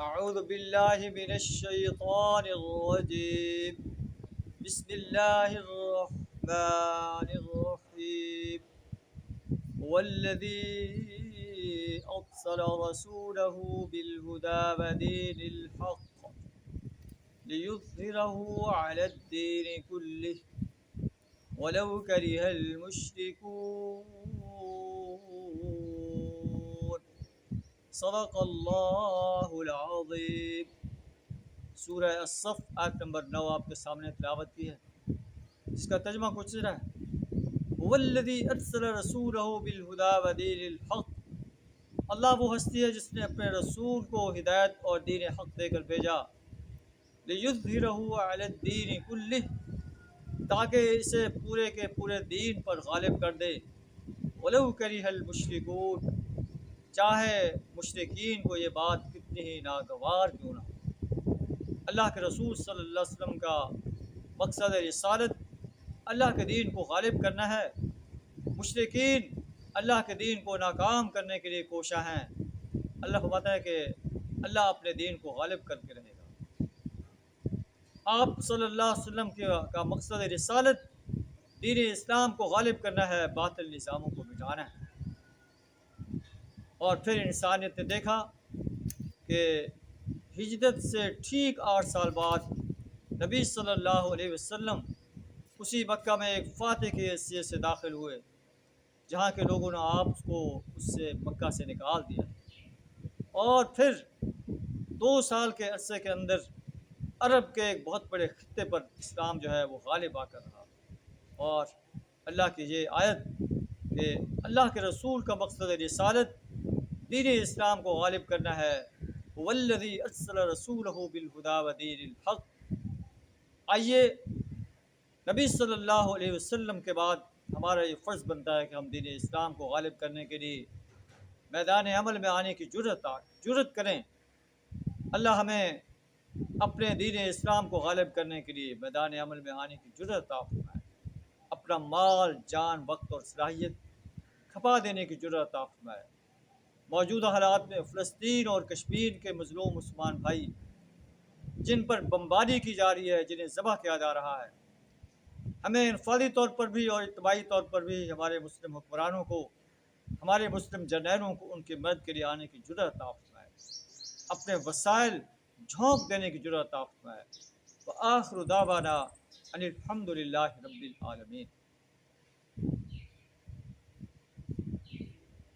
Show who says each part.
Speaker 1: اعوذ باللہ من الشیطان الرجیم بسم اللہ الرحمن الرحیم والذی ارسل رسولہ بالہدى ودین الحق لیظہرہ علی الدین کلہ ولو کرہ المشرکون صدق اللہ العظیم۔ سورہ الصف آیت نمبر 9 آپ کے سامنے تلاوت کی ہے، جس کا ترجمہ کچھ طرح ہے: والذی ارسل رسولہ بالہدی ودین الحق، اللہ وہ ہستی ہے جس نے اپنے رسول کو ہدایت اور دین حق دے کر بھیجا، لیظہرہ علی الدین کلہ، تاکہ اسے پورے کے پورے دین پر غالب کر دے، ولو کرہ المشرکون، چاہے مشرکین کو یہ بات کتنی ہی ناگوار کیوں نہ ہو۔ اللہ کے رسول صلی اللہ علیہ وسلم کا مقصد رسالت اللہ کے دین کو غالب کرنا ہے۔ مشرکین اللہ کے دین کو ناکام کرنے کے لیے کوشاں ہیں۔ اللہ فرماتا ہے کہ اللہ اپنے دین کو غالب کر کے رہے گا۔ آپ صلی اللہ علیہ وسلم کا مقصد رسالت دین اسلام کو غالب کرنا ہے، باطل نظاموں کو مٹانا ہے۔ اور پھر انسانیت نے دیکھا کہ ہجرت سے ٹھیک 8 سال بعد نبی صلی اللہ علیہ وسلم اسی مکہ میں ایک فاتح کی حیثیت سے داخل ہوئے، جہاں کے لوگوں نے آپ کو اس سے مکہ سے نکال دیا، اور پھر 2 سال کے عرصے کے اندر عرب کے ایک بہت بڑے خطے پر اسلام جو ہے وہ غالب آ کر رہا۔ اور اللہ کی یہ آیت کہ اللہ کے رسول کا مقصد رسالت دین اسلام کو غالب کرنا ہے، والذی ارسل رسولہ بالہدی ودین الحق۔ آئیے نبی صلی اللہ علیہ وسلم کے بعد ہمارا یہ فرض بنتا ہے کہ ہم دین اسلام کو غالب کرنے کے لیے میدان عمل میں آنے کی جرت کریں۔ اللہ ہمیں اپنے دین اسلام کو غالب کرنے کے لیے میدان عمل میں آنے کی جرت عطا فرمائے، اپنا مال، جان، وقت اور صلاحیت کھپا دینے کی جرت عطا فرمائے۔ موجودہ حالات میں فلسطین اور کشمیر کے مظلوم مسلمان بھائی جن پر بمباری کی جا رہی ہے، جنہیں ذبح کیا جا رہا ہے، ہمیں انفرادی طور پر بھی اور اجتماعی طور پر بھی ہمارے مسلم حکمرانوں کو، ہمارے مسلم جرنیلوں کو ان کی مدد کے لیے آنے کی جرأت عطا فرمائے، اپنے وسائل جھونک دینے کی جرأت عطا فرمائے۔ وآخر دعوانا ان الحمد للہ رب العالمین۔